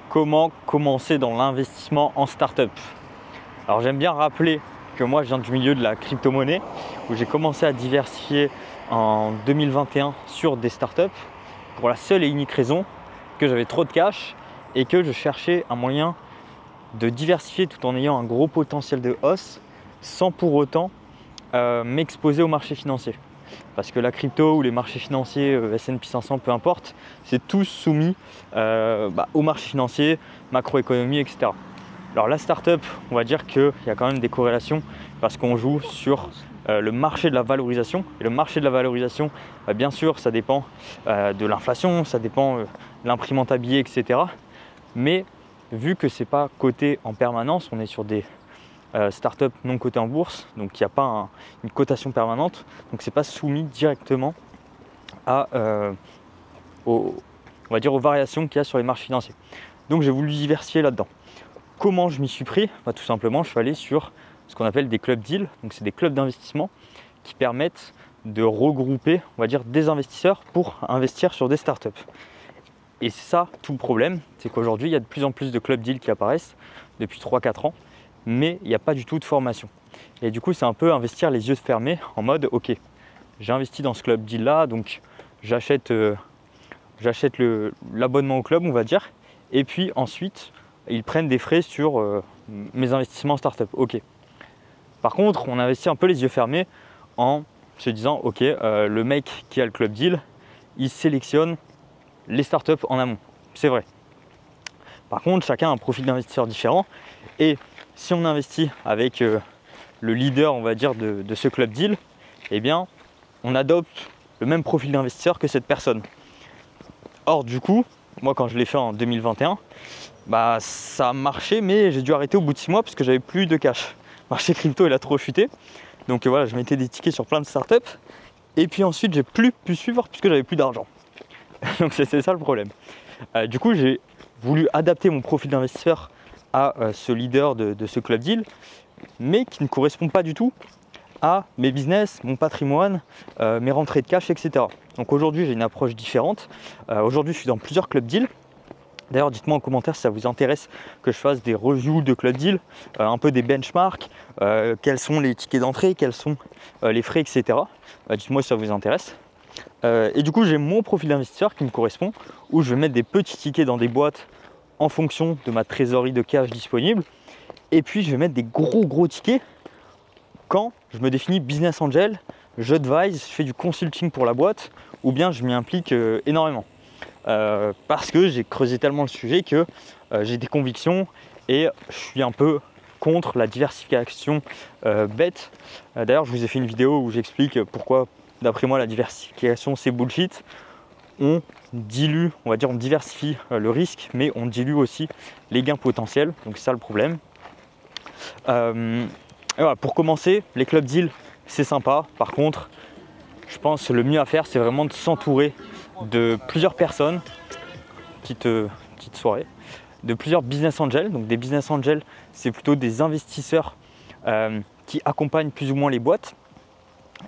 comment commencer dans l'investissement en startup. Alors j'aime bien rappeler que moi je viens du milieu de la crypto-monnaie où j'ai commencé à diversifier en 2021 sur des startups pour la seule et unique raison que j'avais trop de cash et que je cherchais un moyen de diversifier tout en ayant un gros potentiel de hausse sans pour autant m'exposer au marché financier. Parce que la crypto ou les marchés financiers, S&P 500, peu importe, c'est tous soumis au marché financier, macroéconomie, etc. Alors la startup, on va dire qu'il y a quand même des corrélations parce qu'on joue sur le marché de la valorisation. Et le marché de la valorisation, bien sûr, ça dépend de l'inflation, ça dépend de l'imprimante à billets, etc. Mais vu que ce n'est pas coté en permanence, on est sur des startup non cotées en bourse, donc il n'y a pas une cotation permanente, donc c'est pas soumis directement on va dire aux variations qu'il y a sur les marchés financiers. Donc j'ai voulu diversifier là-dedans. Comment je m'y suis pris? Tout simplement, je suis allé sur ce qu'on appelle des club deals, donc c'est des clubs d'investissement qui permettent de regrouper, on va dire, des investisseurs pour investir sur des startups. Et c'est ça tout le problème, c'est qu'aujourd'hui il y a de plus en plus de club deals qui apparaissent depuis 3-4 ans, mais il n'y a pas du tout de formation. Et du coup, c'est un peu investir les yeux fermés en mode ok, j'ai investi dans ce club deal là, donc j'achète l'abonnement au club, on va dire, et puis ensuite ils prennent des frais sur mes investissements en startup. Ok. Par contre, on investit un peu les yeux fermés en se disant ok, le mec qui a le club deal, il sélectionne les startups en amont. C'est vrai. Par contre, chacun a un profil d'investisseur différent et si on investit avec le leader, on va dire, de ce club deal, eh bien, on adopte le même profil d'investisseur que cette personne. Or, du coup, moi, quand je l'ai fait en 2021, ça a marché, mais j'ai dû arrêter au bout de 6 mois parce que j'avais plus de cash. Le marché crypto, il a trop chuté. Donc voilà, je mettais des tickets sur plein de startups. Et puis ensuite, j'ai plus pu suivre puisque j'avais plus d'argent. Donc c'est ça le problème. Du coup, j'ai voulu adapter mon profil d'investisseur à ce leader de ce club deal, mais qui ne correspond pas du tout à mes business, mon patrimoine, mes rentrées de cash, etc. Donc aujourd'hui, j'ai une approche différente. Aujourd'hui, je suis dans plusieurs club deals. D'ailleurs, dites-moi en commentaire si ça vous intéresse que je fasse des reviews de club deal, un peu des benchmarks, quels sont les tickets d'entrée, quels sont les frais, etc. Dites-moi si ça vous intéresse. Et du coup, j'ai mon profil d'investisseur qui me correspond, où je vais mettre des petits tickets dans des boîtes en fonction de ma trésorerie de cash disponible. Et puis, je vais mettre des gros tickets quand je me définis business angel, j'advise, je fais du consulting pour la boîte, ou bien je m'y implique énormément. Parce que j'ai creusé tellement le sujet que j'ai des convictions et je suis un peu contre la diversification bête. D'ailleurs, je vous ai fait une vidéo où j'explique pourquoi, d'après moi, la diversification c'est bullshit. On dilue, on va dire, on diversifie le risque, mais on dilue aussi les gains potentiels. Donc c'est ça le problème. Voilà, pour commencer, les club deals, c'est sympa. Par contre, je pense que le mieux à faire, c'est vraiment de s'entourer de plusieurs personnes, petite soirée, de plusieurs business angels. Donc des business angels, c'est plutôt des investisseurs qui accompagnent plus ou moins les boîtes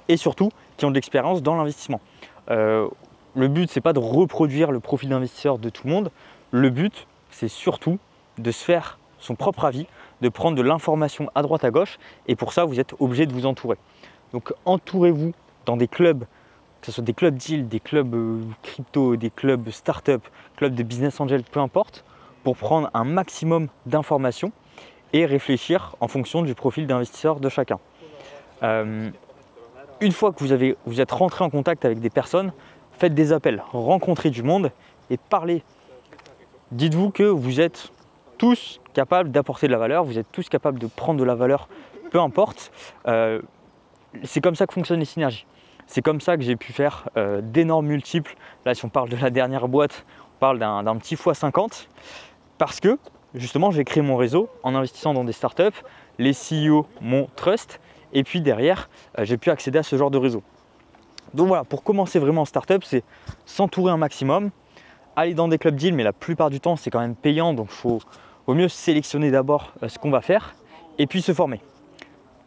et surtout qui ont de l'expérience dans l'investissement. Le but, c'est pas de reproduire le profil d'investisseur de tout le monde. Le but, c'est surtout de se faire son propre avis, de prendre de l'information à droite à gauche. Et pour ça, vous êtes obligé de vous entourer. Donc, entourez-vous dans des clubs, que ce soit des clubs deal, des clubs crypto, des clubs start-up, clubs de business angel, peu importe, pour prendre un maximum d'informations et réfléchir en fonction du profil d'investisseur de chacun. Une fois que vous êtes rentré en contact avec des personnes, faites des appels, rencontrez du monde et parlez. Dites-vous que vous êtes tous capables d'apporter de la valeur, vous êtes tous capables de prendre de la valeur, peu importe. C'est comme ça que fonctionnent les synergies. C'est comme ça que j'ai pu faire d'énormes multiples. Là, si on parle de la dernière boîte, on parle d'un petit x50 parce que justement, j'ai créé mon réseau en investissant dans des startups. Les CEO m'ont trust et puis derrière, j'ai pu accéder à ce genre de réseau. Donc voilà, pour commencer vraiment en startup, c'est s'entourer un maximum, aller dans des club deals, mais la plupart du temps, c'est quand même payant, donc il vaut mieux sélectionner d'abord ce qu'on va faire et puis se former.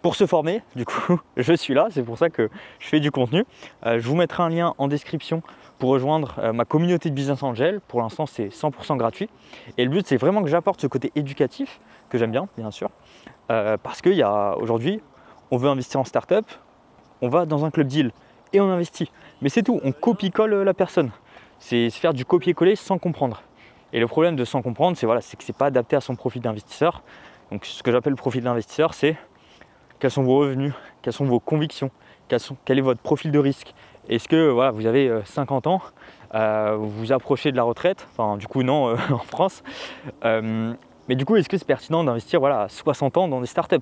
Pour se former, du coup, je suis là, c'est pour ça que je fais du contenu. Je vous mettrai un lien en description pour rejoindre ma communauté de Business Angel. Pour l'instant, c'est 100% gratuit. Et le but, c'est vraiment que j'apporte ce côté éducatif, que j'aime bien sûr, parce qu'aujourd'hui, on veut investir en startup, on va dans un club deal et on investit. Mais c'est tout, on copie-colle la personne. C'est faire du copier-coller sans comprendre. Et le problème de sans comprendre, c'est que ce n'est pas adapté à son profil d'investisseur. Donc ce que j'appelle le profil d'investisseur, c'est quels sont vos revenus, quelles sont vos convictions, quel est votre profil de risque. Est-ce que vous avez 50 ans, vous vous approchez de la retraite, enfin du coup non en France, mais du coup est-ce que c'est pertinent d'investir à 60 ans dans des startups?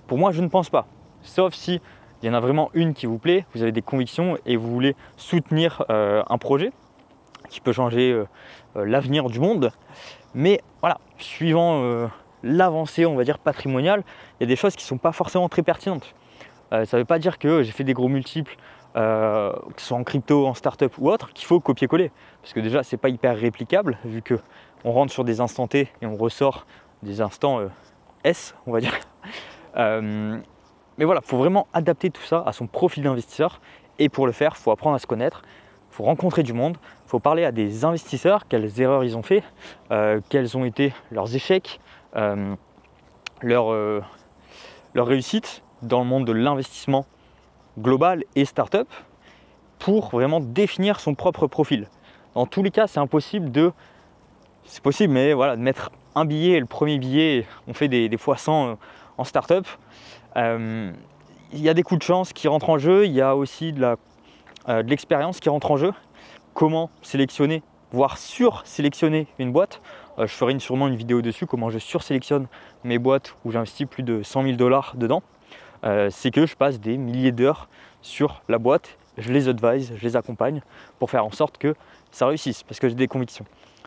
Pour moi je ne pense pas, sauf si il y en a vraiment une qui vous plaît, vous avez des convictions et vous voulez soutenir un projet qui peut changer l'avenir du monde. Mais voilà, suivant l'avancée, on va dire patrimoniale, il y a des choses qui ne sont pas forcément très pertinentes. Ça ne veut pas dire que j'ai fait des gros multiples, que ce soit en crypto, en startup ou autre, qu'il faut copier-coller. Parce que déjà, c'est pas hyper réplicable, vu qu'on rentre sur des instants T et on ressort des instants S, on va dire. Mais voilà, il faut vraiment adapter tout ça à son profil d'investisseur. Et pour le faire, il faut apprendre à se connaître, il faut rencontrer du monde, il faut parler à des investisseurs, quelles erreurs ils ont fait, quels ont été leurs échecs, leur réussite dans le monde de l'investissement global et startup, pour vraiment définir son propre profil. Dans tous les cas, c'est possible, mais voilà, de mettre un billet, et le premier billet, on fait des fois 100 en startup. Il y a des coups de chance qui rentrent en jeu, il y a aussi de l'expérience qui rentre en jeu. Comment sélectionner, voire sur-sélectionner une boîte. Je ferai sûrement une vidéo dessus, comment je sursélectionne mes boîtes où j'investis plus de 100 000 $ dedans. C'est que je passe des milliers d'heures sur la boîte, je les advise, je les accompagne pour faire en sorte que ça réussisse, parce que j'ai des convictions.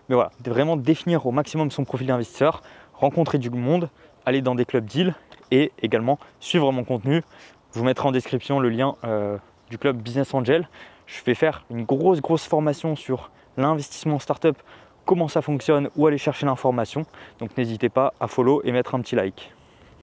Mais voilà, vraiment définir au maximum son profil d'investisseur, rencontrer du monde, aller dans des clubs deals et également suivre mon contenu. Je vous mettrai en description le lien du club Business Angel. Je vais faire une grosse formation sur l'investissement en startup, comment ça fonctionne, où aller chercher l'information. Donc n'hésitez pas à follow et mettre un petit like.